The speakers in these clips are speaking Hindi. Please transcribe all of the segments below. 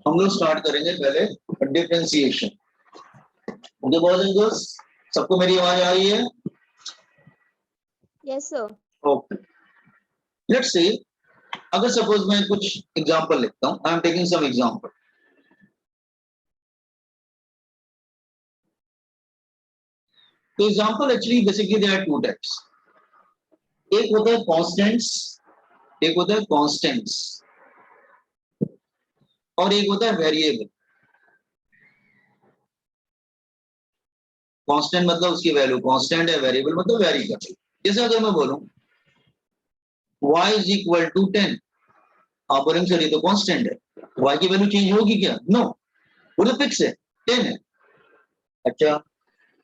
हम लोग स्टार्ट करेंगे पहले differentiation. Okay boys and girls, सबको मेरी आवाज आ रही है? Yes sir. Okay, let's see, अगर सपोज मैं कुछ एग्जांपल लिखता हूं, I am taking some example. तो example actually basically there are two types. एक होता है कांस्टेंट्स, एक होता है कांस्टेंट्स, और एक होता है वेरिएबल। कांस्टेंट मतलब उसकी वैल्यू कांस्टेंट है, वेरिएबल मतलब वेरी कर रही है। जैसे अगर मैं बोलूं y इज इक्वल टू 10, आप बोलेंगे सर ये तो कांस्टेंट है, y की वैल्यू चेंज होगी क्या? नो, वो तो फिक्स है, 10 है। अच्छा,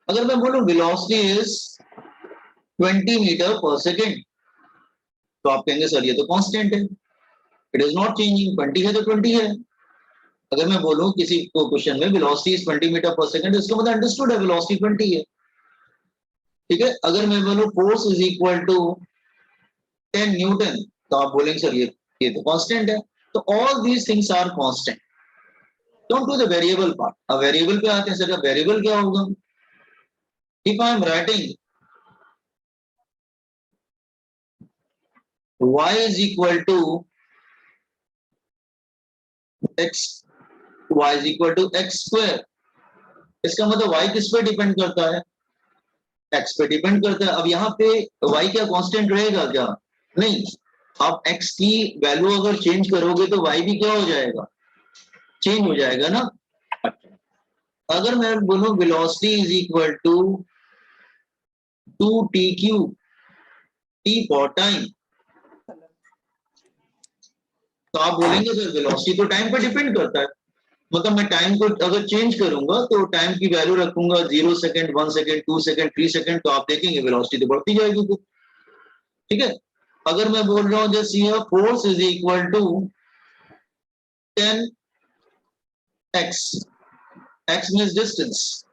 अगर मैं बोलूं velocity is 20 metre per second, तो आप कहेंगे सर ये तो कांस्टेंट है, इट इज नॉट चेंजिंग, 20 है तो 20 है। अगर मैं बोलूं किसी को क्वेश्चन में velocity is 20 metre per second, इसका मतलब अंडरस्टूड है वेलोसिटी 20 है, ठीक है। अगर मैं बोलूं force is equal to 10 newton, तो आप बोलेंगे सर ये तो कांस्टेंट है। तो all these things are constant. Come to the variable part. अब वेरिएबल पे आते हैं, सर वेरिएबल क्या होगा? If I am writing y is equal to x, y is equal to x square, इसका मतलब y किस पे डिपेंड करता है? x पे डिपेंड करता है। अब यहाँ पे y क्या कांस्टेंट रहेगा क्या? नहीं, आप x की वैल्यू अगर चेंज करोगे तो y भी क्या हो जाएगा? चेंज हो जाएगा ना। अगर मैं बोलूं velocity is equal to 2t cube, t for time, तो आप बोलेंगे सर वेलोसिटी तो टाइम पर डिपेंड करता है, मतलब मैं टाइम को अगर चेंज करूंगा तो टाइम की वैल्यू रखूंगा 0 सेकंड, 1 सेकंड, 2 सेकंड, 3 सेकंड, तो आप देखेंगे वेलोसिटी तो बढ़ती जाएगी फिर, ठीक है। अगर मैं बोल रहा हूं जैसे ये force is equal to 10x, x means distance,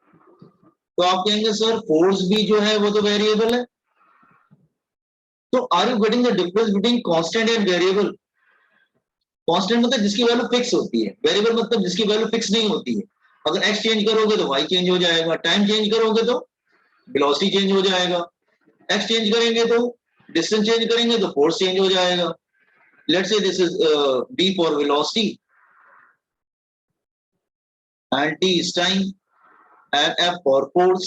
तो आप कहेंगे सर फोर्स भी जो है वो तो वेरिएबल है। तो are you getting the difference between constant and variable? Constant मतलब जिसकी वैल्यू फिक्स होती है, वेरिएबल मतलब जिसकी वैल्यू फिक्स नहीं होती है। अगर x चेंज करोगे तो y चेंज हो जाएगा, टाइम चेंज करोगे तो वेलोसिटी चेंज हो जाएगा, x चेंज करेंगे तो डिस्टेंस चेंज करेंगे तो फोर्स चेंज हो जाएगा। Let's say this is b for velocity and t is time and f for force।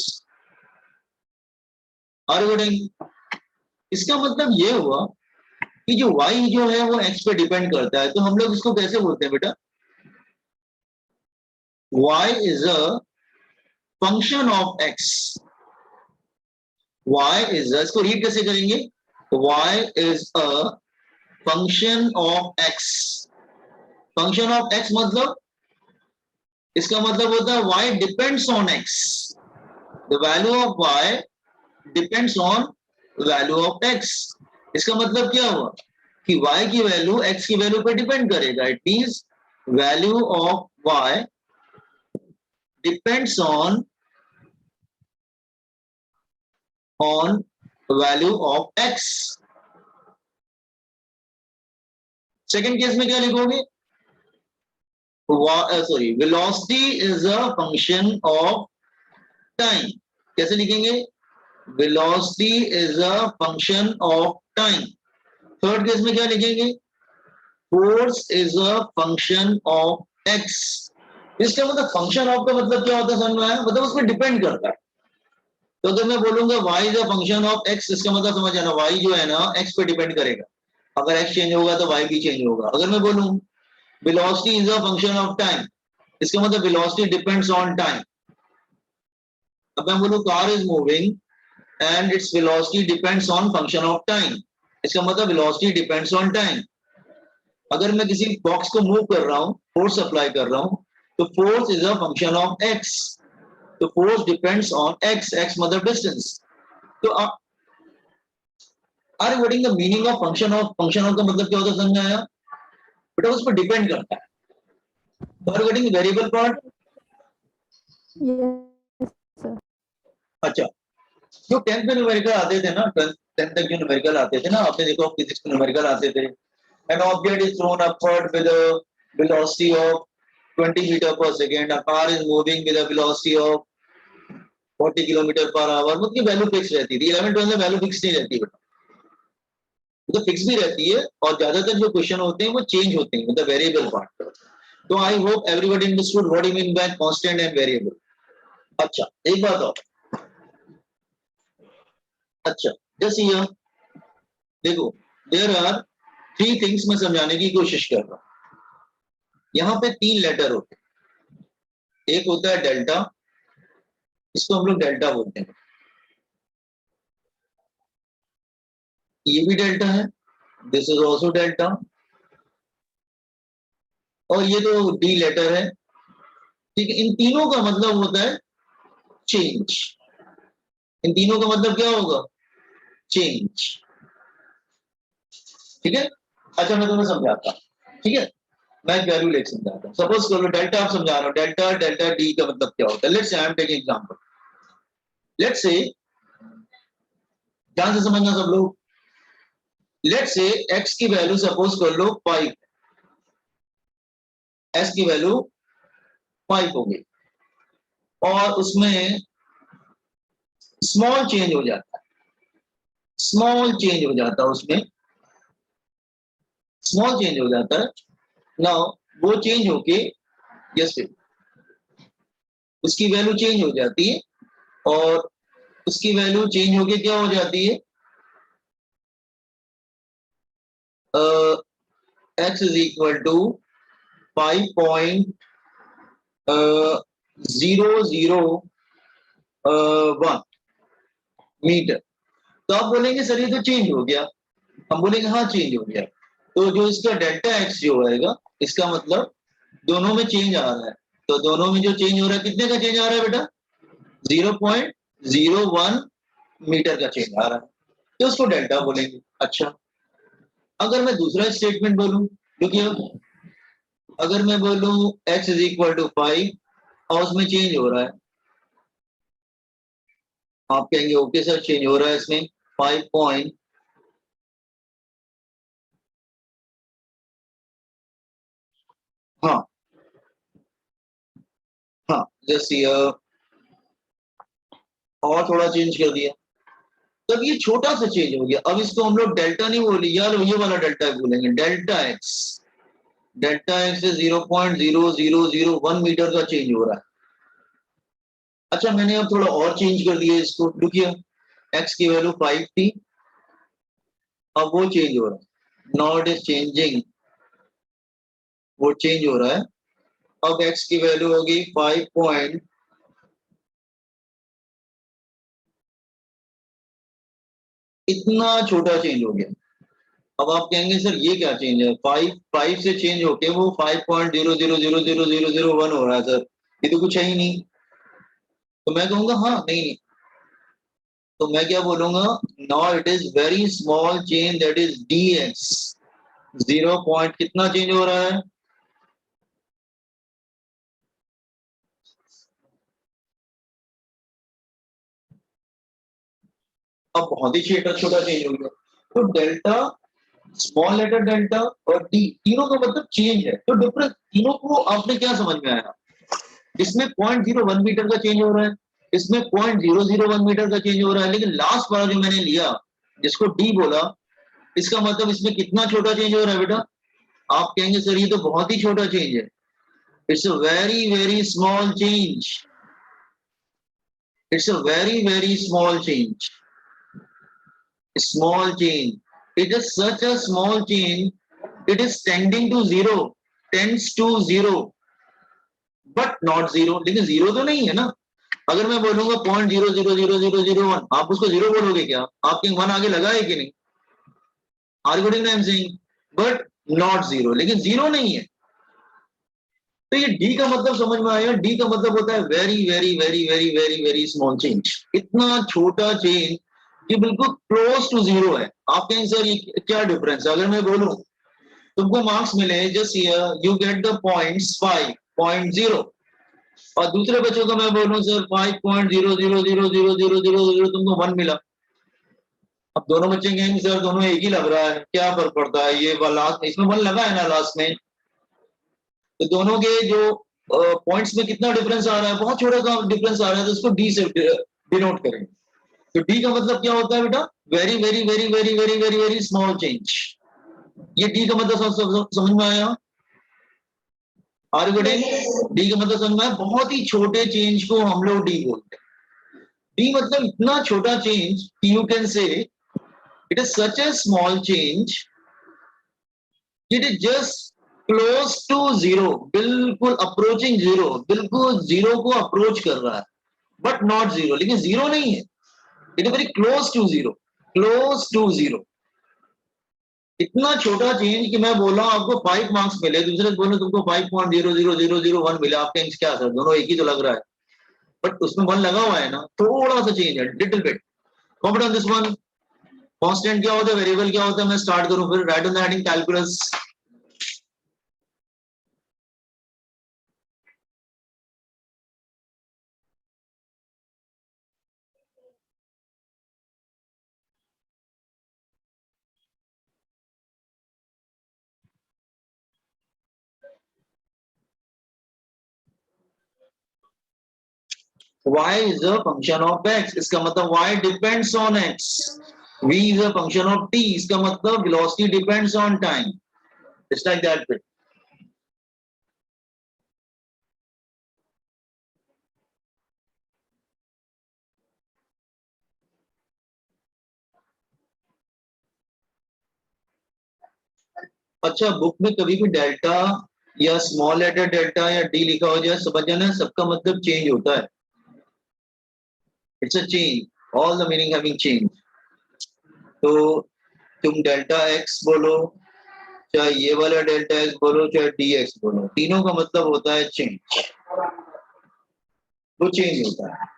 Are you getting? इसका मतलब ये हुआ कि जो y जो है वो x पे डिपेंड करता है, तो हम लोग इसको कैसे बोलते हैं बेटा? y is a function of x, y is a, इसको रीड कैसे करेंगे? y is a function of x। Function of x मतलब, इसका मतलब होता है y depends on x, the value of y depends on value of x। इसका मतलब क्या हुआ कि y की वैल्यू x की वैल्यू पे डिपेंड करेगा। It means value of y depends on value of x। Second case में क्या लिखोगे? Sorry, velocity is a function of time. कैसे लिखेंगे? Velocity is a function of time. Third case में क्या लिखेंगे? Force is a function of x. इसका मतलब फंक्शन ऑफ का मतलब क्या होता है समझ में आया? मतलब उसमें डिपेंड करता है। तो अगर मैं बोलूंगा y is a function of x, इसका मतलब समझ आना y जो है ना x पे डिपेंड करेगा, अगर x चेंज होगा तो y भी चेंज होगा। अगर मैं बोलूं velocity is a function of time, इसका मतलब वेलोसिटी डिपेंड्स ऑन टाइम। अब मैं बोलूं car is moving and its velocity depends on function of time, इसका मतलब वेलोसिटी डिपेंड्स ऑन टाइम। अगर मैं किसी बॉक्स को मूव कर रहा हूं, फोर्स अप्लाई कर रहा हूं, तो force is a function of x, तो force depends on x, x मतलब डिस्टेंस। तो are you getting the meaning of function of? Function of का मतलब क्या होता है समझ में आया बेटा? उस पर डिपेंड करता है। Are you getting variable part? Yes sir. अच्छा, जो 10th में न्यूमेरिकल आते थे ना, 10th तक जो न्यूमेरिकल आते थे ना, आपने देखो फिजिक्स में न्यूमेरिकल आते थे, an object is thrown upward with a velocity of 20 metre per second, a car is moving with a velocity of 40 kilometre per hour, उसकी वैल्यू फिक्स रहती है। 11 12 में वैल्यू फिक्स नहीं रहती बेटा, तो फिक्स भी रहती है और ज्यादातर जो क्वेश्चन होते हैं वो चेंज होते हैं, मतलब वेरिएबल पार्ट। तो I hope everybody understood what you mean by constant and variable. अच्छा एक बात और, अच्छा जैसे हियर देखो, देयर आर 3 थिंग्स मैं समझाने की कोशिश कर रहा हूं। यहाँ पे 3 लेटर होते हैं, एक होता है डेल्टा, इसको हम लोग डेल्टा बोलते हैं, ये भी डेल्टा है, दिस इज ऑल्सो डेल्टा, और ये तो डी लेटर है। ठीक है, इन तीनों का मतलब होता है चेंज। इन तीनों का मतलब क्या होगा? चेंज। ठीक है, अच्छा मैं तुम्हें समझाता हूं। ठीक है, मैं वैल्यू लेके समझाता हूं। सपोज करो डेल्टा आप समझा रहा हूं, डेल्टा डेल्टा डी का मतलब क्या होता है? Let's say I am taking example, let's say, ध्यान से समझना सब लोग, लेट्स से एक्स की वैल्यू सपोज कर लो 5, एक्स की वैल्यू 5 हो गई और उसमें स्मॉल चेंज हो जाता है, स्मॉल चेंज हो जाता है उसमें, स्मॉल चेंज हो जाता है। नाउ वो चेंज होके, यस उसकी वैल्यू चेंज हो जाती है और उसकी वैल्यू चेंज होके क्या हो जाती है? X is equal to 5.001 metre. तो आप बोलेंगे सर ये तो चेंज हो गया, हम बोलेंगे हाँ चेंज हो गया। तो जो इसका डेल्टा एक्स जो आएगा, इसका मतलब दोनों में चेंज आ रहा है। तो दोनों में जो चेंज हो रहा है, कितने का चेंज आ रहा है बेटा? 0.01 मीटर का चेंज आ रहा है, तो उसको डेल्टा बोलेंगे। अच्छा, अगर मैं दूसरा स्टेटमेंट बोलूं, देखिए अगर मैं बोलूं x इज इक्वल टू 5 और उसमें चेंज हो रहा है, आप कहेंगे ओके सर चेंज हो रहा है इसमें 5 पॉइंट, हाँ हाँ जैसे और थोड़ा चेंज कर दिया, तब ये छोटा सा चेंज हो गया। अब इसको हम लोग डेल्टा नहीं बोले यार, ये वाला डेल्टा बोलेंगे, डेल्टा एक्स। डेल्टा एक्स से 0.0001 मीटर का चेंज हो रहा है। अच्छा मैंने अब थोड़ा और चेंज कर दिया इसको, देखिए एक्स की वैल्यू 5 थी, अब वो चेंज हो रहा है, नाउ इट इज चेंजिंग, वो चेंज हो रहा है। अब एक्स की वैल्यू होगी 5 पॉइंट, इतना छोटा चेंज हो गया। अब आप कहेंगे सर ये क्या चेंज है? 5 से चेंज होके वो 5.00000001 हो रहा है सर, ये तो कुछ है ही नहीं। तो मैं कहूंगा हाँ नहीं नहीं, तो मैं क्या बोलूंगा, now it is very small change, that is D x. 0 point कितना चेंज हो रहा है? अब बहुत ही छोटा छोटा चेंज हो गया। तो डेल्टा, स्मॉल लेटर डेल्टा और डी, तीनों का मतलब चेंज है। तो डिफरेंस तीनों को आपने क्या समझ में आया? इसमें 0.01 मीटर का चेंज हो रहा है, इसमें 0.001 मीटर का चेंज हो रहा है, लेकिन लास्ट वाला जो मैंने लिया जिसको डी बोला, इसका मतलब इसमें कितना छोटा चेंज हो रहा है बेटा? आप कहेंगे सर ये तो बहुत ही छोटा चेंज है, it's a very very small change, it's a very very small change, small change, it is such a small change, it is tending to zero, tends to zero but not zero। लेकिन जीरो तो नहीं है ना। अगर मैं बोलूंगा 0.000001, आप उसको जीरो बोलोगे क्या? आपके वन आगे लगा है कि नहीं? Are you getting I am saying? But not zero, लेकिन जीरो नहीं है। तो ये डी का मतलब समझ में आया? डी का मतलब होता है very very very very very very small change, इतना छोटा चेंज कि बिल्कुल क्लोज टू जीरो है। आप कहेंगे सर ये क्या डिफरेंस है? अगर मैं बोलूं तुमको मार्क्स मिले just here you get the points 5.0, और दूसरे बच्चों को मैं बोलूं सर 5.0000000 तुमको 1 मिला। अब दोनों बच्चे कहेंगे सर दोनों एक ही लग रहा है, क्या फर्क पड़ता है, ये लास्ट इसमें 1 लगा है ना लास्ट में। तो दोनों के जो पॉइंट्स में कितना डिफरेंस आ रहा है, बहुत छोटा सा डिफरेंस आ रहा है, तो इसको डी से डिनोट करेंगे। तो डी का मतलब क्या होता है बेटा, very very very very very very very small change. ये डी का मतलब समझ में आया? Are you getting? डी का मतलब समझ में आया, बहुत ही छोटे चेंज को हम लोग डी बोलते हैं। डी मतलब इतना छोटा चेंज कि you can say it is such a small change, it is just close to zero, बिल्कुल अप्रोचिंग जीरो, बिल्कुल जीरो को अप्रोच कर रहा है, बट नॉट जीरो, लेकिन जीरो नहीं है, it is very close to zero, close to zero. इतना छोटा चेंज कि मैं बोल रहा हूं आपको 5 मार्क्स मिले, दूसरे बोले तुमको 5.00001 मिले, आपके क्या सर दोनों एक ही तो लग रहा है, बट उसमें 1 लगा हुआ है ना, थोड़ा सा चेंज है, little bit. Confidence this one. Constant क्या होता है, वेरिएबल क्या होता है, मैं स्टार्ट करूं फिर, right on the heading calculus. y is a function of x, इसका मतलब y depends on x. v is a function of t, इसका मतलब velocity depends on time. It's like that bit. अच्छा, बुक में कभी भी डेल्टा या स्मॉल लेटर डेल्टा या डी लिखा हो जाए, समझ जाना सबका मतलब चेंज होता है, it's a change, all the meaning having change. तो तुम डेल्टा एक्स बोलो, चाहे ये वाला डेल्टा एक्स बोलो, चाहे डी एक्स बोलो, तीनों का मतलब होता है चेंज, वो चेंज होता है।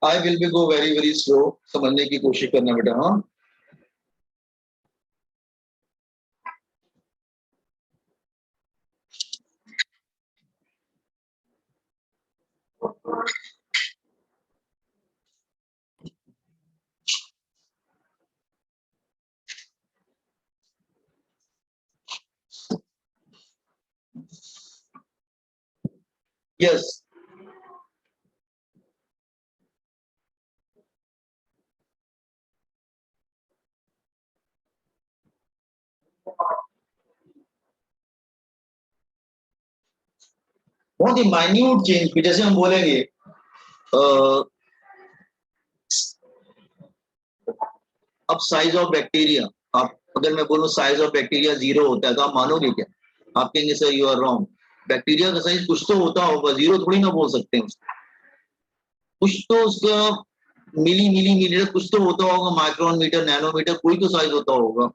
I will be go very very slow, समझने की कोशिश करना बेटा। हाँ, यस। बहुत ही माइन्यूट चेंज, जैसे हम बोलेंगे अब साइज ऑफ बैक्टीरिया, आप अगर मैं बोलूं साइज ऑफ बैक्टीरिया 0 होता है तो आप मानोगे क्या? आप कहेंगे sir you are wrong, bacteria का साइज कुछ तो होता होगा, 0 थोड़ी ना बोल सकते हैं उसको। कुछ तो उसका मिली मिली मीटर कुछ तो होता होगा, माइक्रोन मीटर नैनोमीटर कोई तो साइज होता होगा,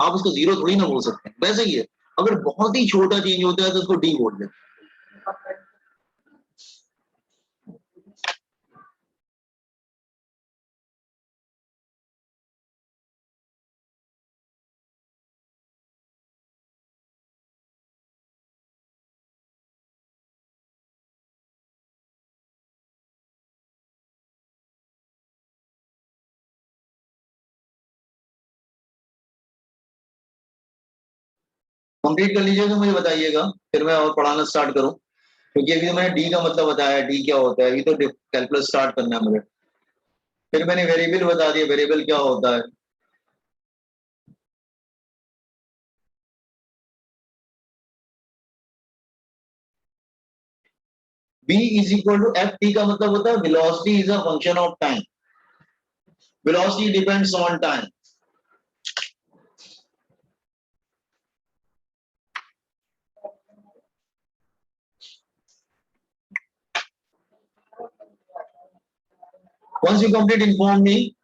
आप उसको 0 थोड़ी ना बोल सकते हैं। वैसे ही है, अगर बहुत ही छोटा चेंज होता है तो उसको डी बोल देते। कंप्लीट कर लीजिएगा, मुझे बताइएगा, फिर मैं और पढ़ाना स्टार्ट करूं, क्योंकि अभी तो मैंने डी का मतलब बताया, डी क्या होता है, अभी तो कैलकुलस स्टार्ट करना है मुझे। फिर मैंने वेरिएबल बता दिया, वेरिएबल क्या होता है। v is equal to f, t का मतलब होता है velocity is a function of time, velocity depends on time. once you complete inform me.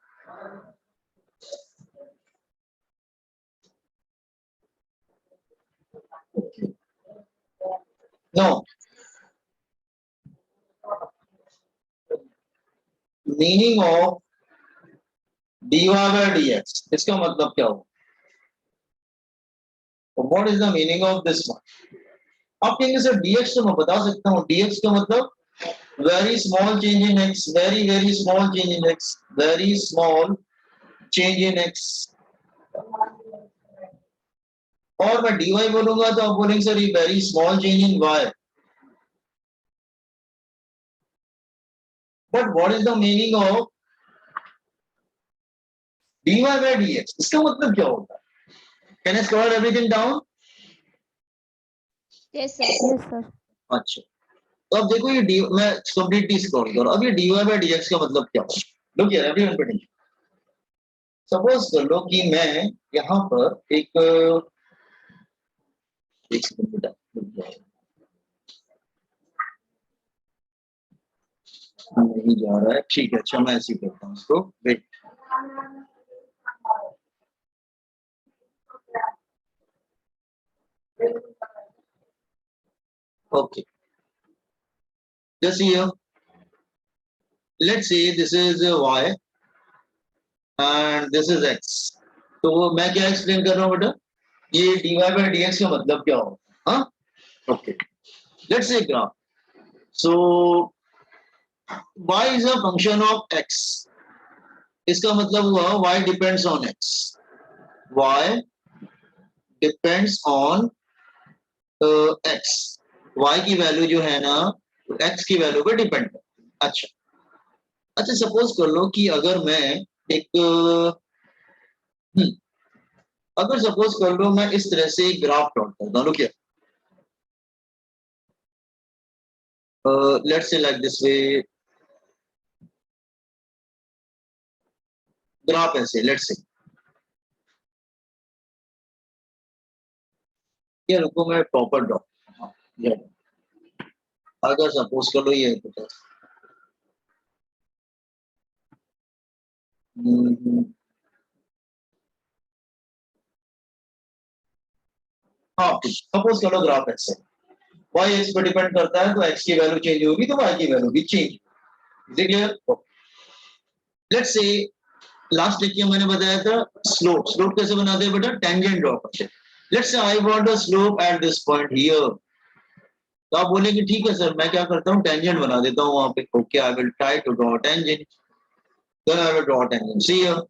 No, meaning of dy by dx, इसका मतलब क्या हो? What is the meaning of this one? आप कहेंगे सर dx तो मैं बता सकता हूँ, dx का मतलब very small change in x, very very small change in x, very small change in x। और मैं dy बोलूंगा तो आप बोलेंगे सर ये very small change in y। But what is the meaning of dy by dx? इसका मतलब क्या होता है? Can I scroll everything down? Yes, sir. Yes, sir. अच्छा, तो अब देखो ये मैं कंप्लीटली स्क्रॉल करो, अब ये dy by dx का मतलब क्या होता है? Look here everyone painting. Suppose कर लो कि मैं यहाँ पर एक सेकंड बेटा, नहीं जा रहा है, ठीक है, अच्छा मैं ऐसे ही करता हूँ इसको, wait. Okay, just here, let's say this is y and this is x। तो मैं क्या एक्सप्लेन कर रहा हूँ बेटा, ये dy by dx का मतलब क्या होगा? हाँ, okay, let's say graph. So y is a function of x, इसका मतलब हुआ y depends on x, y depends on x, y की वैल्यू जो है ना x की वैल्यू पे डिपेंड है। अच्छा अच्छा, सपोज कर लो कि अगर मैं एक अगर सपोज कर लो मैं इस तरह से एक ग्राफ प्लॉट करता हूँ, क्या let's say like this way, graph ऐसे लेट्स से, ये रुको मैं प्रॉपर ड्रॉ, अगर सपोज कर लो ये हाँ, सपोज कर लो ग्राफ ऐसे, y x पर डिपेंड करता है तो x की वैल्यू चेंज होगी तो y की वैल्यू भी change, clear? Let's say last lecture मैंने बताया था स्लोप, स्लोप कैसे बनाते हैं बेटा, टेंजेंट ड्रॉ करते हैं। Let's say I want a slope at this point here, तो आप बोलेंगे ठीक है सर मैं क्या करता हूँ टेंजेंट बना देता हूँ वहां पे। Okay, I will try to draw tangent, then I will draw tangent, see here.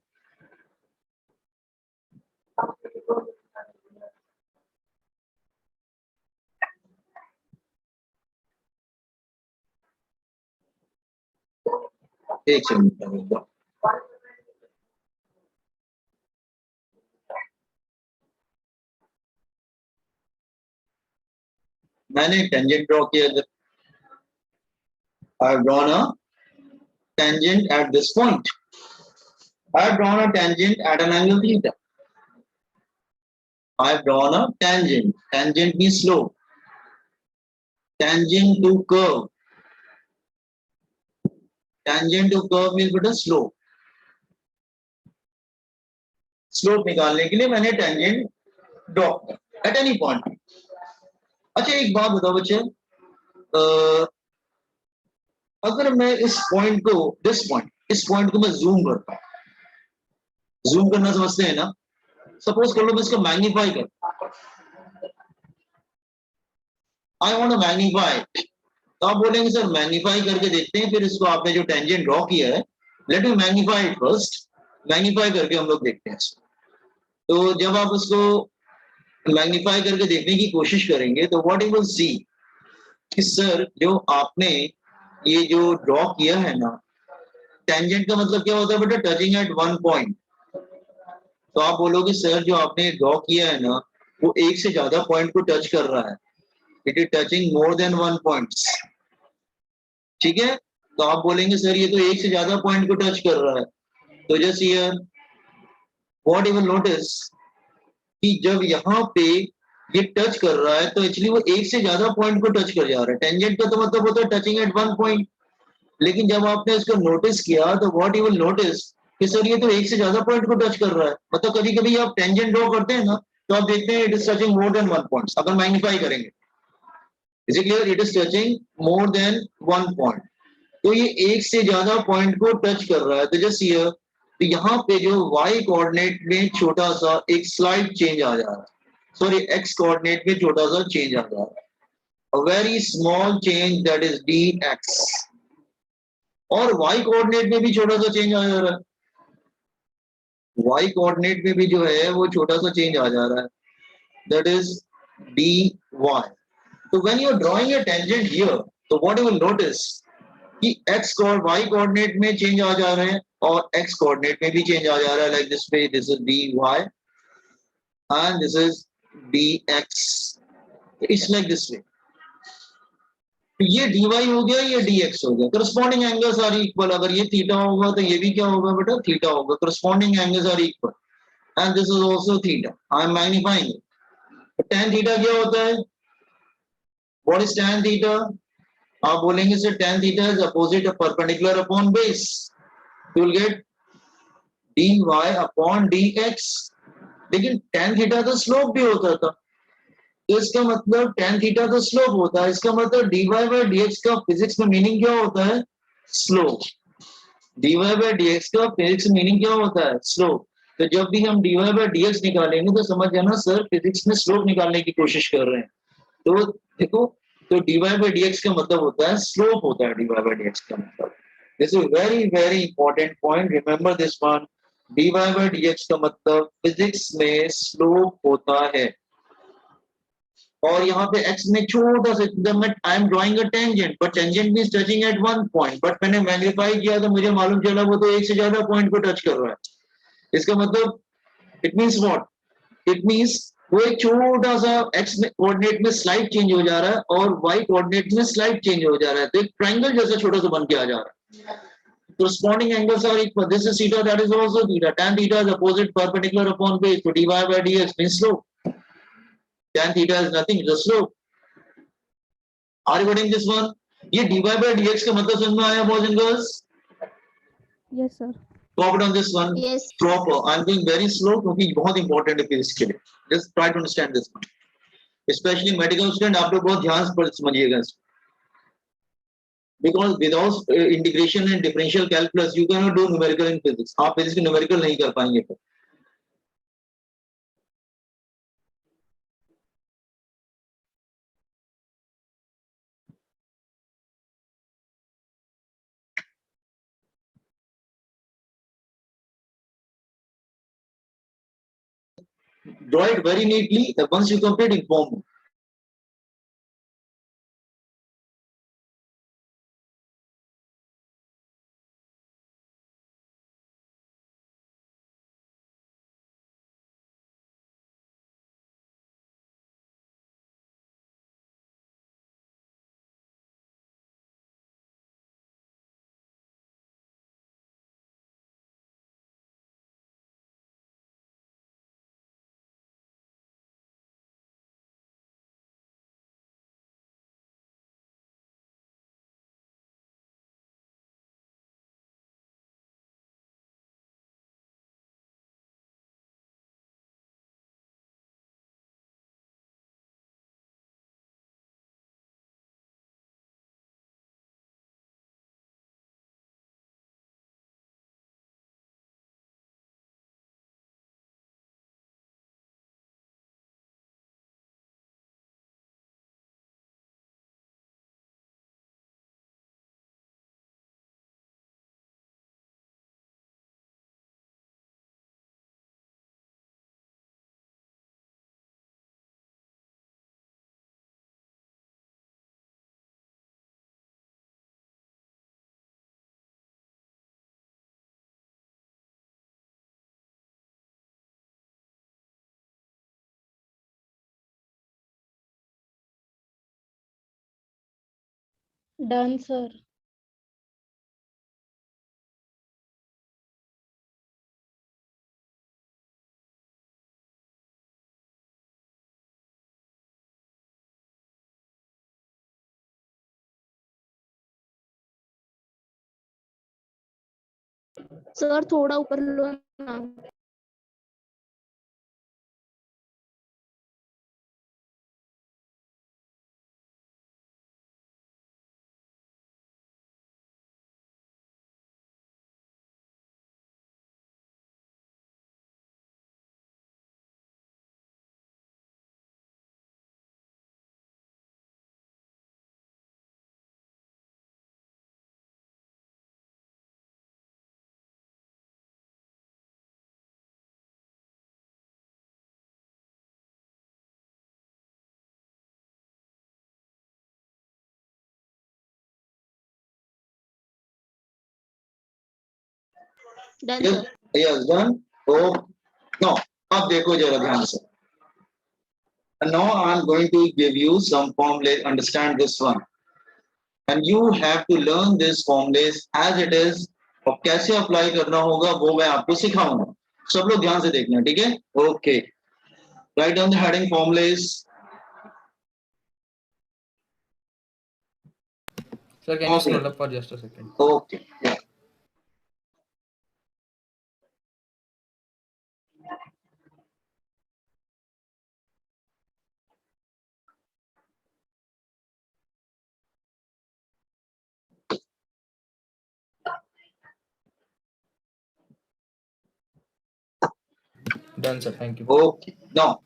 एक सेकंड, मैंने टेंजेंट ड्रॉ किया, I have drawn a tangent at this point, I have drawn a tangent at an angle theta, I have drawn a tangent, tangent means slope, tangent to curve, tangent to curve means beta slope, slope निकालने के लिए मैंने tangent ड्रॉ किया at any point। अच्छा एक बात बताओ बच्चे, अगर मैं इस पॉइंट को, इस पॉइंट को मैं जूम करता हूं, जूम करना समझते हैं ना, सपोज कर लो मैं इसको मैग्नीफाई कर, आई वांट टू मैग्नीफाई, तो आप बोलेंगे सर मैग्नीफाई करके देखते हैं, फिर इसको आपने जो टेंजेंट ड्रॉ किया है let me magnify it first, magnify करके हम लोग देखते हैं। तो जब आप उसको मैग्नीफाई करके देखने की कोशिश करेंगे तो व्हाट यू विल सी कि सर जो आपने ये जो ड्रॉ किया है ना, टेंजेंट का मतलब क्या होता है बेटा, टचिंग एट वन पॉइंट, तो आप बोलोगे सर जो आपने ड्रॉ किया है ना वो एक से ज्यादा पॉइंट को टच कर रहा है, it is touching more than one points, ठीक है? तो आप बोलेंगे सर ये तो एक से ज्यादा पॉइंट को टच कर रहा है, तो just here what you will notice कि जब यहाँ पे ये टच कर रहा है तो एक्चुअली वो एक से ज्यादा पॉइंट को टच कर जा रहा है, टेंजेंट का तो मतलब होता है टचिंग एट वन पॉइंट, लेकिन जब आपने इसको नोटिस किया तो व्हाट यू विल नोटिस कि सर ये तो एक से ज्यादा पॉइंट को टच कर रहा है, मतलब कभी कभी आप टेंजेंट ड्रॉ करते हैं ना तो आप देखते हैं it is touching more than one point, अगर मैग्नीफाई करेंगे is it clear, it is touching more than one point, तो ये एक से ज्यादा पॉइंट को टच कर रहा है। तो जस्ट हियर, तो यहाँ पे जो y कोऑर्डिनेट में छोटा सा एक स्लाइड चेंज आ जा रहा है, सॉरी एक्स कोऑर्डिनेट में छोटा सा चेंज आ जा रहा है, a very small change that is dx, और y कोऑर्डिनेट में भी छोटा सा चेंज आ जा रहा है, y कोऑर्डिनेट में भी जो है वो छोटा सा चेंज आ जा रहा है, that is dy. So when you are drawing a tangent here, so what you will notice कि x और y कोऑर्डिनेट में चेंज आ जा रहे हैं और x कोऑर्डिनेट में भी चेंज आ जा रहा है, like this way, this is dy and this is dx, it's like this way. तो ये dy हो गया, ये dx हो गया, corresponding angles are equal. अगर ये थीटा होगा तो ये भी क्या होगा बेटा, थीटा होगा, corresponding angles are equal and this is also theta. I am magnifying it. तो tan theta क्या होता है, what is tan theta? आप बोलेंगे sir tan theta is opposite of perpendicular upon base, you will get dy upon dx. लेकिन tan theta तो स्लोप भी होता था, तो इसका मतलब tan थीटा तो स्लोप होता है, इसका मतलब dy by dx का फिजिक्स में मीनिंग क्या होता है, स्लोप. dy by dx का फिजिक्स में मीनिंग क्या होता है, स्लोप. तो जब भी हम dy by dx निकालेंगे तो समझ जाना सर फिजिक्स में स्लोप निकालने की कोशिश कर रहे हैं. तो देखो, तो dy by dx का मतलब होता है स्लोप होता है, dy by dx का मतलब. This is very very important point, remember this one. dy by dx का मतलब फिजिक्स में स्लोप होता है. और यहाँ पे x में छोटा सा एकदम, I am drawing a tangent, but tangent means touching at one point, but मैंने मैग्नीफाई किया तो मुझे मालूम चला वो तो एक से ज्यादा पॉइंट को टच कर रहा है. इसका मतलब it means what, it means वो एक छोटा सा x में कोऑर्डिनेट में स्लाइड चेंज हो जा रहा है और y कोऑर्डिनेट में स्लाइड चेंज हो जा रहा है, तो एक ट्रायंगल जैसा छोटा सा बन के आ जा रहा है. Corresponding angles are equal. This is theta, that is also theta. Tan theta is opposite perpendicular upon base, so dy by dx means slope. Tan theta is nothing, it's a slope. Are you getting this one? ये dy by dx का मतलब समझ में आया boys and girls? Yes, sir. Copy on this one. Yes. Proper. I'm going very slow क्योंकि बहुत important है physics के लिए. Just try to understand this one. Especially medical student, आप लोग बहुत ध्यान से समझिएगा इसको. Because without integration and differential calculus, you cannot do numerical in physics. आप physics में numerical नहीं कर पाएंगे फिर. Draw it very neatly. Once you complete, inform me. Done, sir. Sir थोड़ा ऊपर लो ना. Done, Yes, sir. yes, done. Oh, no. अब देखो जरा ध्यान से. And now I'm going to give you some formulas. Understand this one. And you have to learn this formulas as it is. और कैसे अप्लाई करना होगा वो मैं आपको सिखाऊंगा. सब लोग ध्यान से देखना, ठीक है? Okay. Write down the heading formulas. Sir, can you Okay. scroll up for just a second? Okay. Yeah. Done, sir. Thank you. Okay. Now,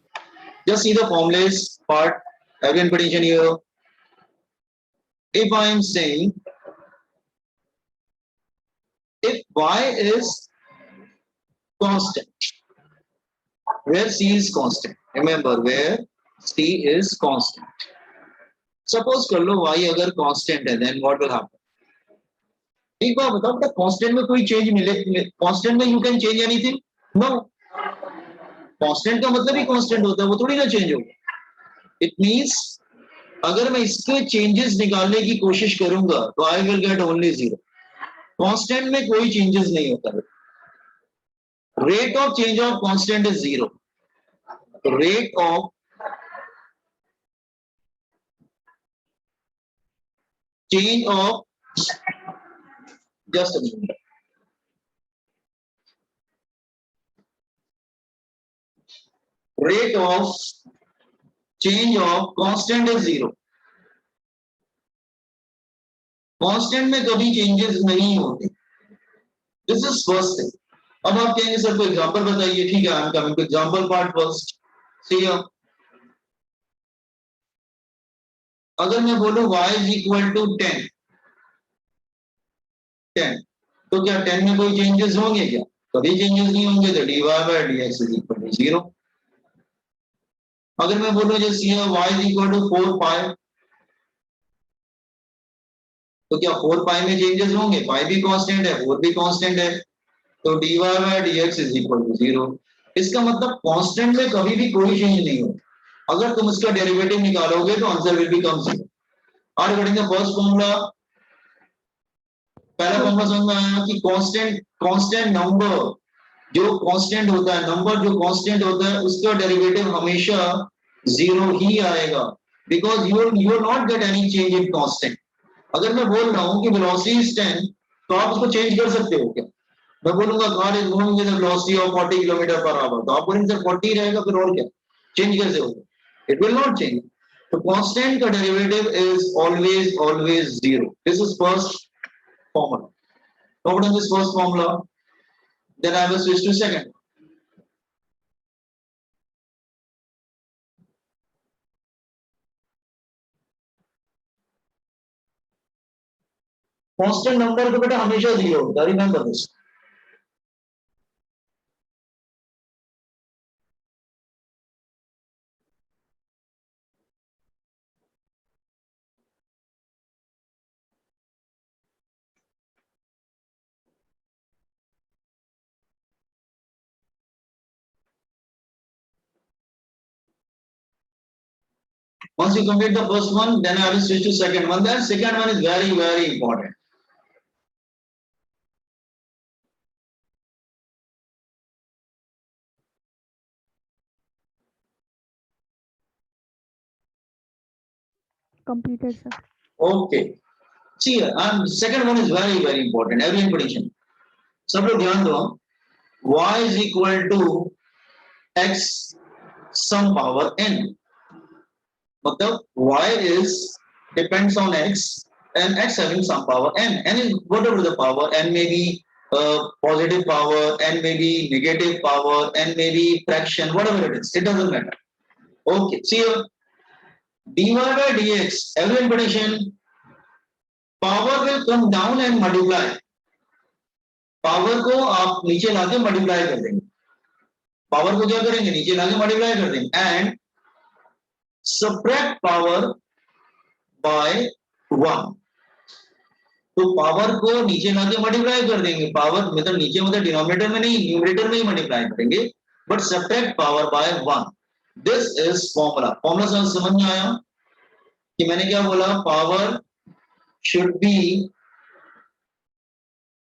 just see the formulas part. Everyone put attention here. If I am saying if y is constant, where c is constant. Remember where c is constant. Suppose कर लो y अगर constant है, then what will happen? एक बार बताओ क्या constant में कोई change मिले? Constant में you can change anything? No. Constant का मतलब ही constant होता है, वो थोड़ी ना change होगा. It means अगर मैं इसके changes निकालने की कोशिश करूंगा, तो I will get only 0. Constant में कोई changes नहीं होता. Rate of change of constant is 0. Rate of change of just a minute. Rate of change of constant is 0. Constant में कभी changes नहीं होते. This is first thing. अब आप कहेंगे सर कोई एग्जांपल बताइए. ठीक है, I am coming to example part first. See अगर मैं बोलूं y is equal to 10, 10, तो क्या 10 में कोई चेंजेस होंगे क्या? कभी चेंजेस नहीं होंगे. तो dy by dx is equal to 0. अगर मैं बोलूं जैसे y is equal to 4 pi, तो क्या 4 pi में चेंजेस होंगे? pi भी कांस्टेंट है, 4 भी कांस्टेंट है, तो dy by dx is equal to 0. इसका मतलब कांस्टेंट में कभी भी कोई चेंज नहीं होगा. अगर तुम इसका डेरिवेटिव निकालोगे तो आंसर विल बिकम 0. और रिगार्डिंग द फर्स्ट फॉर्मूला, पहला फॉर्मूला समझ में आया कि कांस्टेंट नंबर जो कांस्टेंट होता है, नंबर जो कांस्टेंट होता है उसका डेरिवेटिव हमेशा 0 ही आएगा, because you will not get any change in constant. अगर मैं बोल रहा हूं कि वेलोसिटी इज 10, तो आप उसको चेंज कर सकते हो क्या? मैं बोलूंगा car is moving with velocity of 40 kilometre per our, तो आप बोलेंगे सर 40 रहेगा, फिर और क्या? चेंज कैसे होगा? It will not change. तो कांस्टेंट का derivative is always 0. This is first formula. Note down this first formula. Then I will switch to second. Constant number तो बेटा हमेशा 0 होता है. Remember this. Once you complete the first one, then I will switch to second one. Then second one is very important. Completed, sir. Okay. See, second one is very important. Every prediction. सब लोग ध्यान दो. Y is equal to x some power n. मतलब y is depends on x and x having some power n. N is whatever the power. N may be positive power, n may be negative power, n may be fraction, whatever it is. It doesn't matter. Okay. See here, dy by dx. Every expression, power will come down and multiply. Power को आप नीचे लाके मल्टीप्लाई कर देंगे. पावर को क्या करेंगे? नीचे लाके मल्टीप्लाई कर देंगे. And subtract power by 1. तो पावर को नीचे लाके मल्टीप्लाई कर देंगे, पावर मतलब नीचे मतलब डिनोमिनेटर में नहीं, न्यूमरेटर में ही मल्टीप्लाई करेंगे, but subtract power bye 1. This is formula. Formula समझ में आया कि मैंने क्या बोला? Power should be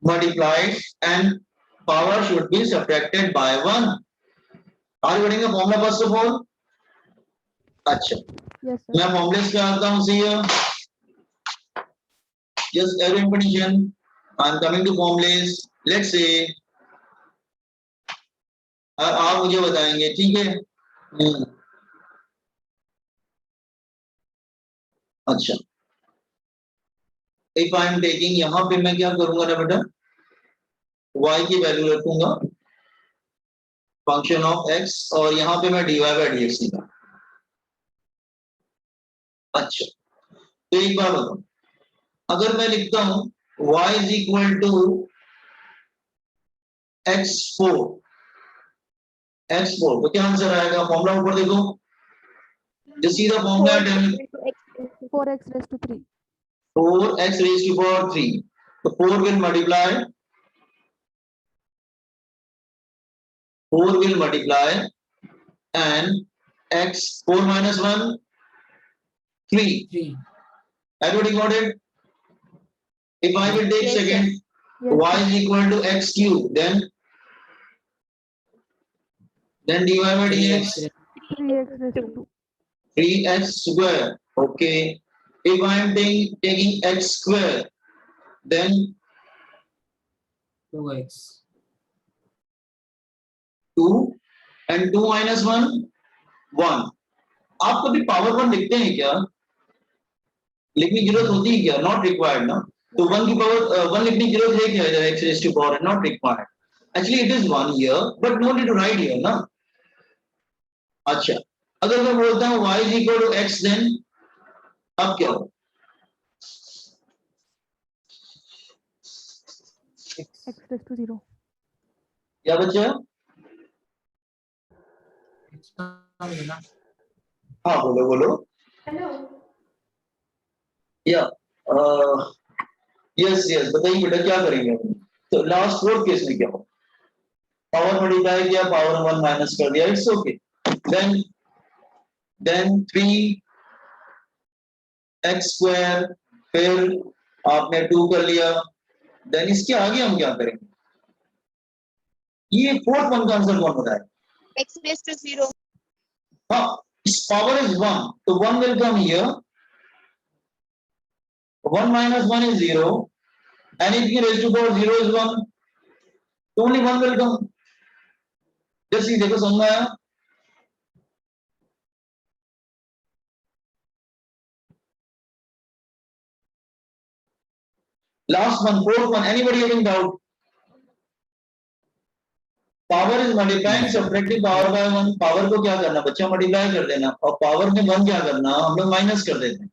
multiplied and power should be subtracted by 1. आगे बढ़ेंगे फॉर्मूला फर्स्ट ऑफ ऑल. अच्छा, Yes, sir. मैं फॉर्मूलेस पे आता हूं. सी just every condition I'm coming to formulas. Let's say आप मुझे बताएंगे, ठीक है? अच्छा, इफ आई एम टेकिंग, यहां पे मैं क्या करूंगा ना बेटा, y की वैल्यू रखूंगा फंक्शन ऑफ x, और यहां पे मैं dy बाय dx लिखा. अच्छा, तो एक बार बताओ, अगर मैं लिखता हूं y is equal to x4, तो क्या आंसर आएगा? फॉर्मूला ऊपर देखो, जो सीधा फॉर्मूला है 4x raised to 3. 4x raised to power 3. तो 4 will multiply, 4 will multiply and x 4 minus 1 3. Everybody got it? If I will take Yes, second, Yes, y sir. is equal to x cube, then dy by dx 3x raised to 2. 3x square. Okay. If I am taking x square, then 2x 2 and 2 minus 1 1. आप कभी पावर 1 लिखते हैं क्या? लिखने की जरूरत होती है क्या? नॉट रिक्वायर्ड ना. तो 1 की पावर 1 लिखने की जरूरत है क्या? इधर x raised to power not required. Actually it is 1 here, but no need to write here ना. अच्छा, अगर मैं बोलता हूँ y is equal to x, then अब क्या हो? X raised to 0. क्या बच्चा? हाँ बोलो बोलो. या यस यस, बताइए बेटा क्या करेंगे हम? तो लास्ट 4 केस में क्या हो? पावर मल्टीप्लाई किया, पावर 1 माइनस कर दिया, it's okay. Then 3x square, फिर आपने 2 कर लिया. देन इसके आगे हम क्या करेंगे? ये फोर्थ वन का आंसर कौन बताए? x raised to 0. हाँ, इस पावर इज 1, तो 1 will come here. 1 minus 1 is 0. Anything raised to power 0 is 1. So only 1 will come. Just see, देखो समझ में आया? Last one, fourth one. Anybody having doubt? Power is multiplying, subtracting power by 1. Power को क्या करना बच्चा? मल्टीप्लाई कर देना, और पावर में 1 क्या करना? हम लोग माइनस कर देते हैं.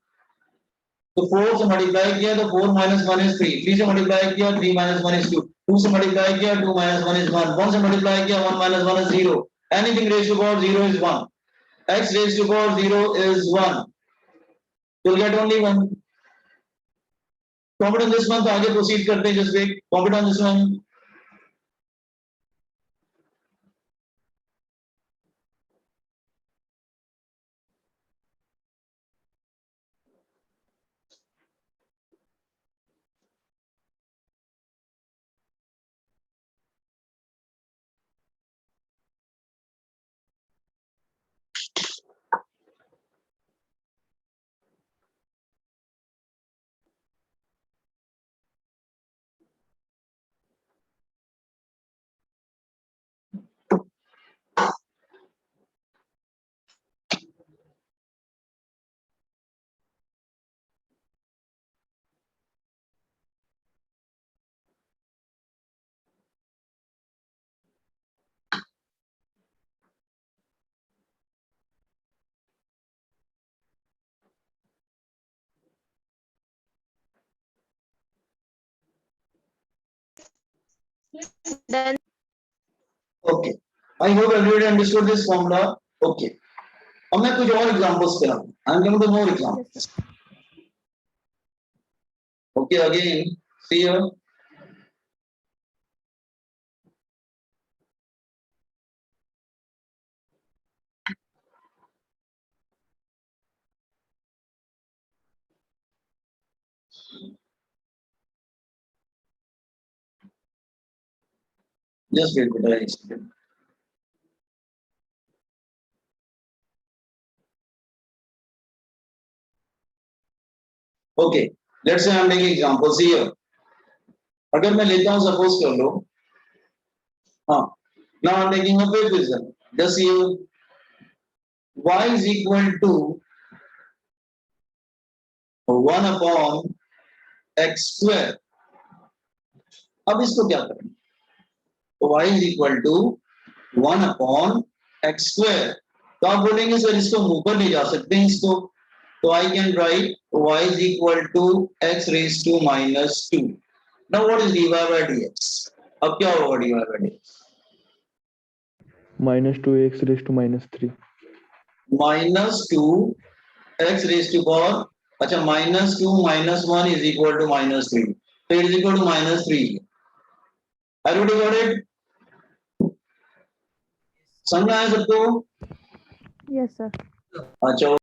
तो 4 से मल्टीप्लाई किया तो 4 minus 1 is 3. 3 से मल्टीप्लाई किया 3 minus 1 is 2. 2 से मल्टीप्लाई किया 2 minus 1 is 1. 1 से मल्टीप्लाई किया 1 minus 1 is 0. Anything raised to power 0 is 1. X raised to power 0 is 1. You'll get only 1. Comment on this one. तो आगे proceed करते हैं. Just wait. Comment on this one. Then Okay. I hope everybody understood this formula. Okay. अब मैं कुछ और एग्जांपल्स पे आऊं. I'm going to more examples. Yes, sir. Okay, again, See here. Just wait for the explain. Okay, let's say I'm taking examples here. अगर मैं लेता हूँ suppose कर लो, हाँ, now I'm taking a fifth example. Just here, y is equal to 1 upon x square. अब इसको क्या करें? तो y is equal to 1 upon x square. तो आप बोलेंगे सर इसको मुंह पर ले जा सकते हैं इसको, तो I can write y is equal to x raised to minus 2. Now what is dy by dx? अब क्या होगा dy by dx? minus 2x raised to minus 3. Minus 2 x raised to power, अच्छा minus 2 minus 1 is equal to minus 3. So it is equal to minus 3. Everybody got it? समझ आया सबको? Yes, sir. अच्छा